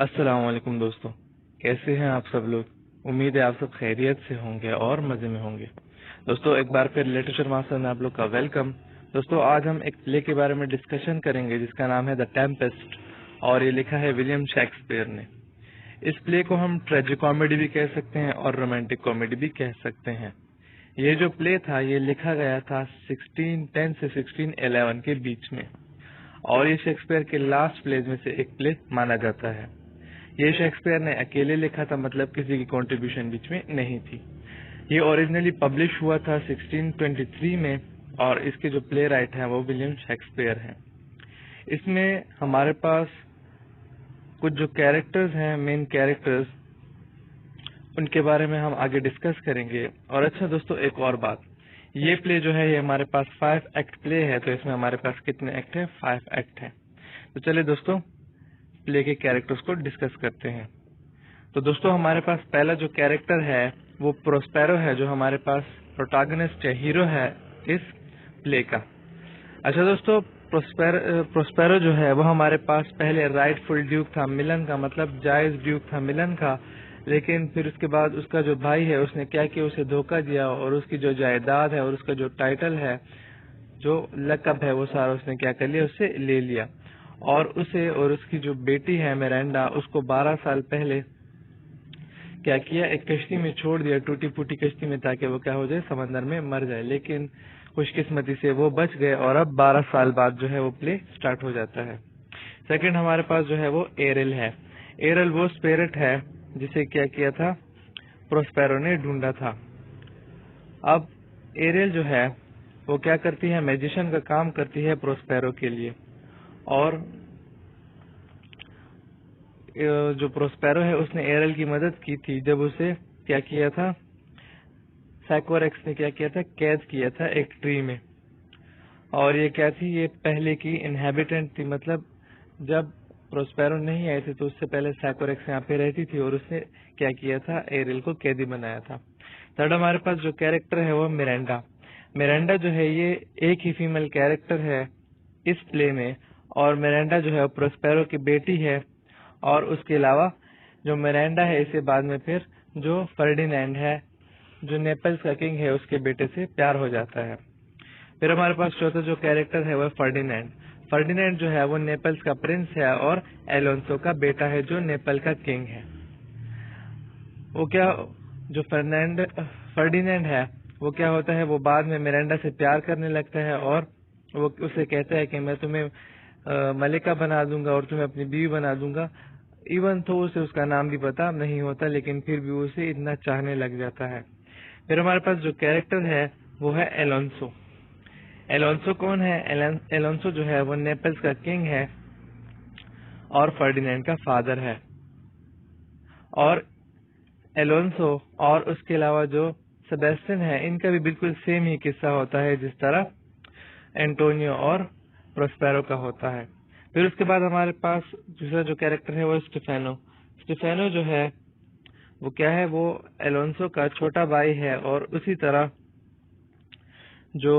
السلام علیکم دوستو، کیسے ہیں آپ سب لوگ؟ امید ہے آپ سب خیریت سے ہوں گے اور مزے میں ہوں گے۔ دوستو ایک بار پھر لٹریچر ماسٹر میں آپ لوگ کا ویلکم۔ دوستو آج ہم ایک پلے کے بارے میں ڈسکشن کریں گے جس کا نام ہے دا ٹیمپسٹ، اور یہ لکھا ہے ولیم شیکسپیئر نے۔ اس پلے کو ہم ٹریجک کامیڈی بھی کہہ سکتے ہیں اور رومانٹک کامیڈی بھی کہہ سکتے ہیں۔ یہ جو پلے تھا یہ لکھا گیا تھا 1610 سے 1611 کے بیچ میں، اور یہ شیکسپیئر کے لاسٹ پلیز میں سے ایک پلے مانا جاتا ہے۔ یہ شیکسپیئر نے اکیلے لکھا تھا، مطلب کسی کی کنٹریبیوشن بیچ میں نہیں تھی۔ یہ اوریجنلی پبلش ہوا تھا 1623 میں، اور اس کے جو پلے رائٹ ہیں وہ ولیم شیکسپیئر ہیں۔ اس میں ہمارے پاس کچھ جو کیریکٹرز ہیں، مین کیریکٹرز، ان کے بارے میں ہم آگے ڈسکس کریں گے۔ اور اچھا دوستو، ایک اور بات، یہ پلے جو ہے یہ ہمارے پاس 5 ایکٹ پلے ہے، تو اس میں ہمارے پاس کتنے ایکٹ ہیں؟ 5 ایکٹ ہیں۔ تو چلے دوستو پلے کے کیریکٹرز کو ڈسکس کرتے ہیں۔ تو دوستو ہمارے پاس پہلا جو کیریکٹر ہے وہ پروسپیرو ہے، جو ہمارے پاس پروٹاگنسٹ ہے، ہیرو ہے اس پلے کا۔ اچھا دوستو، پروسپیرو جو ہے وہ ہمارے پاس پہلے رائٹ فل ڈیوک تھا ملن کا، مطلب جائز ڈیوک تھا ملن کا، لیکن پھر اس کے بعد اس کا جو بھائی ہے اس نے کیا کیا، اسے دھوکہ دیا، اور اس کی جو جائیداد ہے اور اس کا جو ٹائٹل ہے، جو لقب ہے، وہ سارا اس نے کیا کر لیا، اس سے لے لیا، اور اسے اور اس کی جو بیٹی ہے میرینڈا، اس کو 12 سال پہلے کیا کیا، ایک کشتی میں چھوڑ دیا، ٹوٹی پھوٹی کشتی میں، تاکہ وہ کیا ہو جائے، سمندر میں مر جائے۔ لیکن خوش قسمتی سے وہ بچ گئے، اور اب 12 سال بعد جو ہے وہ پلے سٹارٹ ہو جاتا ہے۔ سیکنڈ ہمارے پاس جو ہے وہ ایرل ہے۔ ایرل وہ اسپیرٹ ہے جسے کیا تھا، پروسپیرو نے ڈھونڈا تھا۔ اب ایرل جو ہے وہ کیا کرتی ہے، میجیشن کا کام کرتی ہے پروسپیرو کے لیے، اور جو پروسپیرو ہے اس نے ایرل کی مدد کی تھی جب اسے کیا کیا تھا، سائکوریکس نے کیا کیا تھا، قید کیا تھا ایک ٹری میں۔ اور یہ کیا تھی، یہ پہلے کی انہیبیٹنٹ تھی، مطلب جب پروسپیرو نہیں آئے تھے تو اس سے پہلے سائکوریکس یہاں پہ رہتی تھی، اور اس نے کیا کیا تھا، ایرل کو قیدی بنایا تھا۔ تھرڈ ہمارے پاس جو کیریکٹر ہے وہ میرینڈا۔ میرینڈا جو ہے یہ ایک ہی فیمل کیریکٹر ہے اس پلے میں، اور میرینڈا جو ہے پروسپیرو کی بیٹی ہے، اور اس کے علاوہ جو میرینڈا ہے اسے بعد میں پھر جو فرڈینینڈ ہے، جو نیپلز کا کنگ ہے، اس کے بیٹے سے پیار ہو جاتا ہے۔ پھر ہمارے پاس چوتھا جو کیریکٹر ہے وہ فرڈینینڈ۔ فرڈینینڈ جو ہے وہ نیپلز کا پرنس ہے اور ایلونسو کا بیٹا ہے جو نیپل کا کنگ ہے۔ وہ کیا، جو فرڈینینڈ ہے وہ کیا ہوتا ہے، وہ بعد میں میرینڈا سے پیار کرنے لگتا ہے، اور وہ اسے کہتا ہے کہ میں تمہیں ملکہ بنا دوں گا اور تمہیں اپنی بیوی بنا دوں گا، ایون تو اسے اس کا نام بھی پتا نہیں ہوتا، لیکن پھر بھی وہ اسے اتنا چاہنے لگ جاتا ہے۔ پھر ہمارے پاس جو کیریکٹر ہے وہ ہے ایلونسو۔ ایلونسو کون ہے؟ ایلونسو جو ہے وہ نیپلز کا کنگ ہے اور فرڈینینڈ کا فادر ہے۔ اور ایلونسو اور اس کے علاوہ جو سیبیسٹین ہے، ان کا بھی بالکل سیم ہی قصہ ہوتا ہے جس طرح اینٹونیو اور پروسپیرو کا ہوتا ہے۔ پھر اس کے بعد ہمارے پاس دوسرا جو کیریکٹر ہے وہ اسٹیفینو۔ اسٹیفینو جو ہے وہ کیا ہے، وہ ایلونسو کا چھوٹا بھائی ہے، اور اسی طرح جو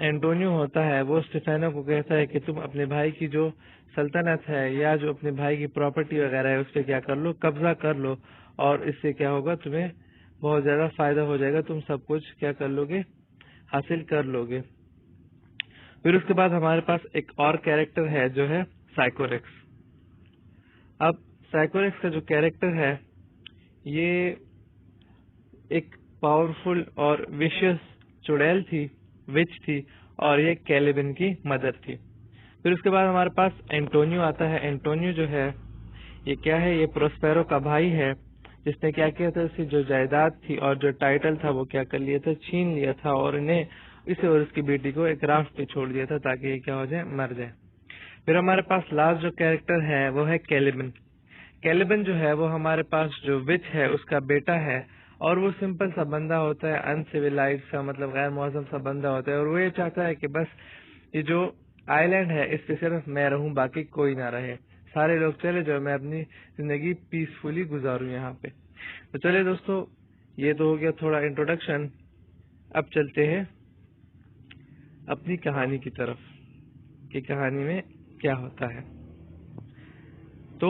اینٹونیو ہوتا ہے وہ اسٹیفینو کو کہتا ہے کہ تم اپنے بھائی کی جو سلطنت ہے یا جو اپنے بھائی کی پراپرٹی وغیرہ ہے اس پہ کیا کر لو، قبضہ کر لو، اور اس سے کیا ہوگا، تمہیں بہت زیادہ فائدہ ہو جائے گا، تم سب کچھ کیا کر لو گے، حاصل کر لو گے۔ پھر اس کے بعد ہمارے پاس ایک اور کیریکٹر ہے جو ہے سائکوریکس۔ اب سائکوریکس کا جو کیریکٹر ہے یہ ایک پاورفل اور ویشیس چڑیل تھی، وچ تھی، اور یہ کیلیبن کی مدر تھی۔ پھر اس کے بعد ہمارے پاس اینٹونیو آتا ہے۔ اینٹونیو جو ہے یہ کیا ہے، یہ پروسپیرو کا بھائی ہے، جس نے کیا کیا تھا، اس کی جو جائیداد تھی اور جو ٹائٹل تھا وہ کیا کر لیا تھا، چھین لیا تھا، اور انہیں اسے اور اس کی بیٹی کو ایک رافٹ پہ چھوڑ دیا تھا تاکہ یہ کیا ہو جائے، مر جائے۔ پھر ہمارے پاس لاسٹ جو کیریکٹر ہے وہ ہے کیلیبن۔ کیلیبن جو ہے وہ ہمارے پاس جو وچ ہے اس کا بیٹا ہے، اور وہ سمپل سا بندہ ہوتا ہے، انسیویلائزڈ سا، مطلب غیر مہذب سا بندہ ہوتا ہے، اور وہ یہ چاہتا ہے کہ بس یہ جو آئی لینڈ ہے اس پہ صرف میں رہوں، باقی کوئی نہ رہے، سارے لوگ چلے جاؤ، میں اپنی زندگی پیسفلی گزاروں یہاں پہ۔ تو چلے دوستو، یہ تو ہو گیا تھوڑا انٹروڈکشن۔ اب چلتے ہیں اپنی کہانی کی طرف کہ کہانی میں کیا ہوتا ہے۔ تو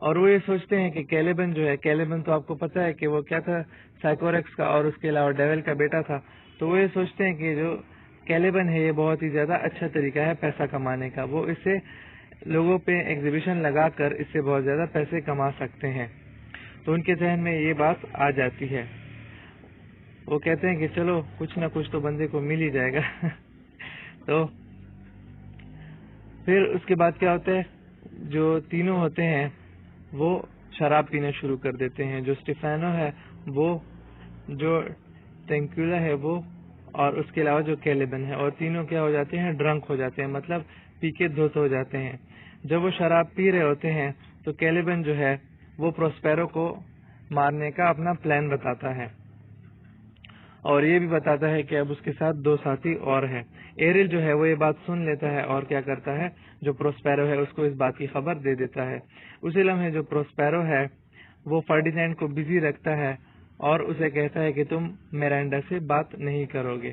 اور وہ یہ سوچتے ہیں کہ کیلیبن جو ہے، کیلیبن تو آپ کو پتا ہے کہ وہ کیا تھا، سائیکوریکس کا اور اس کے علاوہ ڈیول کا بیٹا تھا. تو وہ یہ سوچتے ہیں کہ جو کیلیبن ہے یہ بہت ہی زیادہ اچھا طریقہ ہے پیسہ کمانے کا، وہ اس سے لوگوں پہ ایگزیبیشن لگا کر اس سے بہت زیادہ پیسے کما سکتے ہیں. تو ان کے ذہن میں یہ بات آ جاتی ہے. وہ کہتے ہیں کہ چلو کچھ نہ کچھ تو بندے کو مل ہی جائے گا. تو پھر اس کے بعد کیا ہوتا ہے، جو تینوں ہوتے ہیں وہ شراب پینا شروع کر دیتے ہیں. جو اسٹیفینو ہے وہ، جو ٹینکولا ہے وہ، اور اس کے علاوہ جو کیلیبن ہے، اور تینوں کیا ہو جاتے ہیں، ڈرنک ہو جاتے ہیں، مطلب پی کے دھوت ہو جاتے ہیں. جب وہ شراب پی رہے ہوتے ہیں تو کیلیبن جو ہے وہ پروسپیرو کو مارنے کا اپنا پلان بتاتا ہے، اور یہ بھی بتاتا ہے کہ اب اس کے ساتھ 2 ساتھی اور ہیں. ایریل جو ہے وہ یہ بات سن لیتا ہے اور کیا کرتا ہے، جو پروسپیرو ہے اس کو اس بات کی خبر دے دیتا ہے. اسی لمحے جو پروسپیرو ہے وہ فرڈینینڈ کو بزی رکھتا ہے اور اسے کہتا ہے کہ تم میرانڈا سے بات نہیں کرو گے.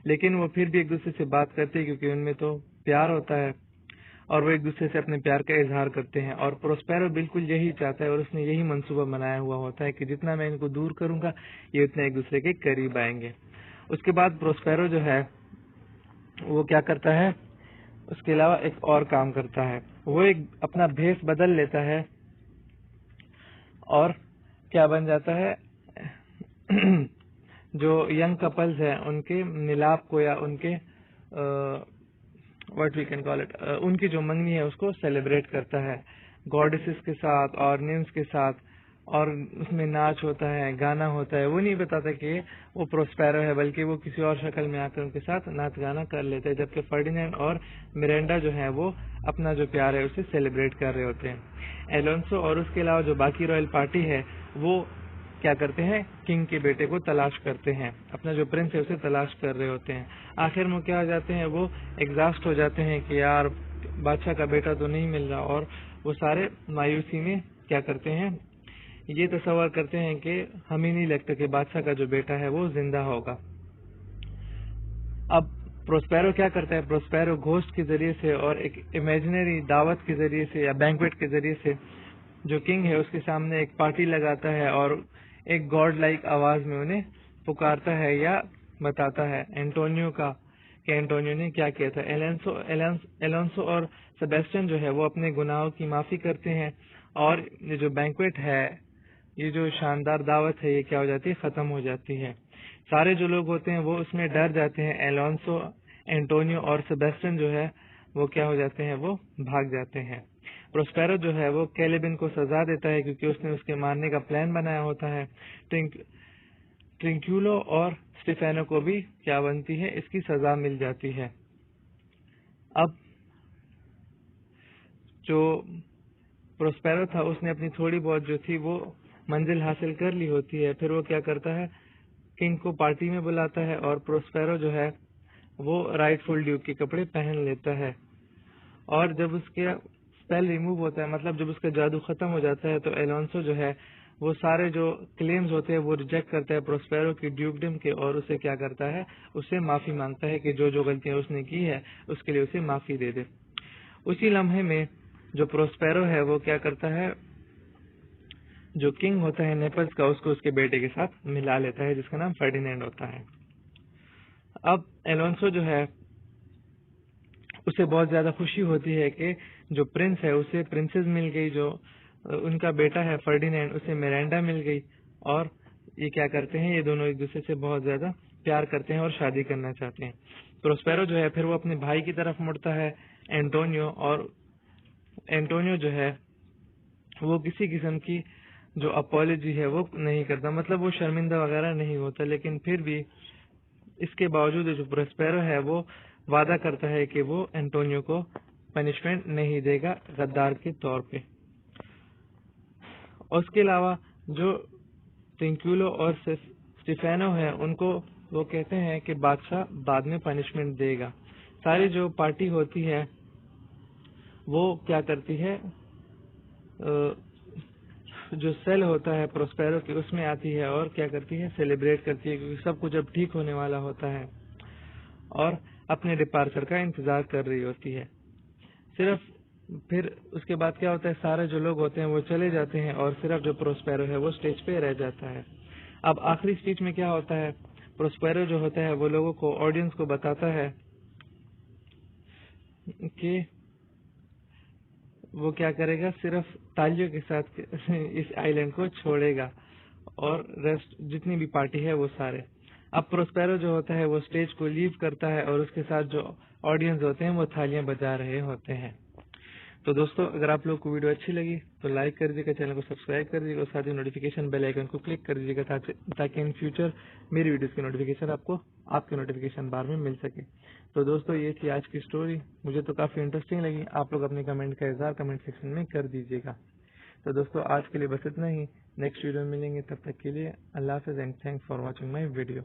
لیکن وہ پھر بھی ایک دوسرے سے بات کرتے ہیں کیونکہ ان میں تو پیار ہوتا ہے، اور وہ ایک دوسرے سے اپنے پیار کا اظہار کرتے ہیں. اور پروسپیرو بالکل یہی چاہتا ہے اور اس نے یہی منصوبہ بنایا ہوا ہوتا ہے کہ جتنا میں ان کو دور کروں گا یہ اتنا ایک دوسرے کے قریب آئیں گے. اس کے بعد پروسپیرو جو ہے وہ کیا کرتا ہے، اس کے علاوہ ایک اور کام کرتا ہے. وہ ایک اپنا بھیس بدل لیتا ہے اور کیا بن جاتا ہے، جو ینگ کپلز ہیں ان کے ملاپ کو، یا ان کے what we can call it, ان کی جو منگنی ہے اس کو سیلیبریٹ کرتا ہے گاڈیسز کے ساتھ اور نیمز کے ساتھ. اور اس میں ناچ ہوتا ہے، گانا ہوتا ہے. وہ نہیں بتاتا کہ وہ پروسپیرو ہے، بلکہ وہ کسی اور شکل میں آ کر ان کے ساتھ ناچ گانا کر لیتے ہیں، جبکہ فرڈینینڈ اور میرینڈا جو ہے وہ اپنا جو پیار ہے اسے سیلیبریٹ کر رہے ہوتے ہیں. الونسو اور اس کے علاوہ جو باقی رائل پارٹی ہے وہ کیا کرتے ہیں، کنگ کے بیٹے کو تلاش کرتے ہیں، اپنا جو پرنس ہے اسے تلاش کر رہے ہوتے ہیں. آخر میں کیا ہو جاتے ہیں، وہ ایگزاسٹ ہو جاتے ہیں کہ یار بادشاہ کا بیٹا تو نہیں مل رہا، اور وہ سارے مایوسی میں کیا کرتے ہیں، یہ تصور کرتے ہیں کہ ہمیں نہیں لگتا کہ بادشاہ کا جو بیٹا ہے وہ زندہ ہوگا. اب پروسپیرو کیا کرتا ہے، پروسپیرو گھوسٹ کے ذریعے سے اور ایک امیجنری دعوت کے ذریعے سے یا بینکویٹ کے ذریعے سے جو کنگ ہے اس کے سامنے ایک پارٹی لگاتا ہے اور ایک گاڈ لائک آواز میں انہیں پکارتا ہے یا بتاتا ہے اینٹونیو کا کہ اینٹونیو نے کیا کیا تھا. الونسو اور سیباسٹین جو ہے وہ اپنے گناہوں کی معافی کرتے ہیں، اور یہ جو بینکویٹ ہے، یہ جو شاندار دعوت ہے، یہ کیا ہو جاتی ہے، ختم ہو جاتی ہے. سارے جو لوگ ہوتے ہیں وہ اس میں ڈر جاتے ہیں. الونسو، اینٹونیو اور سیباسٹین جو ہے وہ کیا ہو جاتے ہیں، وہ بھاگ جاتے ہیں. پروسپیرو جو ہے وہ کیلیبن کو سزا دیتا ہے کیونکہ اس نے اس کے مارنے کا پلان بنایا ہوتا ہے. ٹرنکیولو اور اسٹیفینو کو بھی کیا بنتی ہے، اس کی سزا مل جاتی ہے. اب جو پروسپیرو تھا اس نے اپنی تھوڑی بہت جو تھی وہ منزل حاصل کر لی ہوتی ہے. پھر وہ کیا کرتا ہے، کنگ کو پارٹی میں بلاتا ہے اور پروسپیرو جو ہے وہ رائٹ فل ڈیوک کے کپڑے پہن لیتا ہے. اور جب اس کے اسپیل ریموو ہوتا ہے، مطلب جب اس کا جادو ختم ہو جاتا ہے، تو الونسو جو ہے وہ سارے جو کلیمز ہوتے ہیں وہ ریجیکٹ کرتا ہے پروسپیرو کی ڈیوکڈم کے، اور اسے کیا کرتا ہے، اسے معافی مانگتا ہے کہ جو غلطیاں اس نے کی ہے اس کے لیے اسے معافی دے دے. اسی لمحے میں جو پروسپیرو ہے وہ کیا کرتا ہے، جو کنگ ہوتا ہے نیپلز کا، اس کو اس کے بیٹے کے ساتھ ملا لیتا ہے جس کا نام فرڈینینڈ ہوتا ہے. اب الونسو جو ہے اسے بہت زیادہ خوشی ہوتی ہے کہ جو پرنس ہے اسے پرنسز مل گئی، جو ان کا بیٹا ہے فرڈینینڈ اسے میرانڈا مل گئی، اور یہ کیا کرتے ہیں، یہ دونوں ایک دوسرے سے بہت زیادہ پیار کرتے ہیں اور شادی کرنا چاہتے ہیں. پروسپیرو جو ہے پھر وہ اپنے بھائی کی طرف مڑتا ہے اینٹونیو، اور اینٹونیو جو ہے وہ کسی قسم کی جو اپولوجی ہے وہ نہیں کرتا، مطلب وہ شرمندہ وغیرہ نہیں ہوتا، لیکن پھر بھی اس کے باوجود جو پروسپیرو ہے وہ وعدہ کرتا ہے کہ وہ اینٹونیو کو پنشمنٹ نہیں دے گا غدار کے طور پہ. اور اس کے علاوہ جو ٹرنکیولو اور اسٹیفینو ہے ان کو وہ کہتے ہیں کہ بادشاہ بعد میں پنشمنٹ دے گا. ساری جو پارٹی ہوتی ہے وہ کیا کرتی ہے، جو سیل ہوتا ہے پروسپیرو کی اس میں آتی ہے اور کیا کرتی ہے، سیلیبریٹ کرتی ہے، کیونکہ سب کچھ اب ٹھیک ہونے والا ہوتا ہے اور اپنے ڈپارچر کا انتظار کر رہی ہوتی ہے. صرف پھر اس کے بعد کیا ہوتا ہے، سارے جو لوگ ہوتے ہیں وہ چلے جاتے ہیں اور صرف جو پروسپیرو ہے وہ اسٹیج پہ رہ جاتا ہے۔ اب آخری اسٹیج میں کیا ہوتا ہے، پروسپیرو جو ہوتا ہے وہ لوگوں کو، آڈینس کو بتاتا ہے کہ وہ کیا کرے گا، صرف تالیوں کے ساتھ اس آئی لینڈ کو چھوڑے گا اور ریسٹ جتنی بھی پارٹی ہے وہ سارے۔ اب پروسپیرو جو ہوتا ہے وہ اسٹیج کو لیو کرتا ہے اور اس کے ساتھ جو آڈینس ہوتے ہیں وہ تھالیاں بجا رہے ہوتے ہیں۔ تو دوستو، اگر آپ لوگ کو ویڈیو اچھی لگی تو لائک کر دیجیے گا، چینل کو سبسکرائب کر دیجیے گا اور ساتھ ہی نوٹیفیکیشن بیل آئیکن کو کلک کر دیجیے گا تاکہ ان فیوچر میری ویڈیوز کی نوٹیفیکیشن آپ کو آپ کے نوٹیفیکیشن بار میں مل سکے۔ تو دوستو، یہ تھی آج کی اسٹوری، مجھے تو کافی انٹرسٹنگ لگی۔ آپ لوگ اپنے کمنٹ کا اظہار کمنٹ سیکشن میں کر دیجیے گا۔ تو دوستو، آج کے لیے بس اتنا ہی، نیکسٹ ویڈیو میں ملیں گے، تب تک کے لیے اللہ حافظ and thanks for watching my video.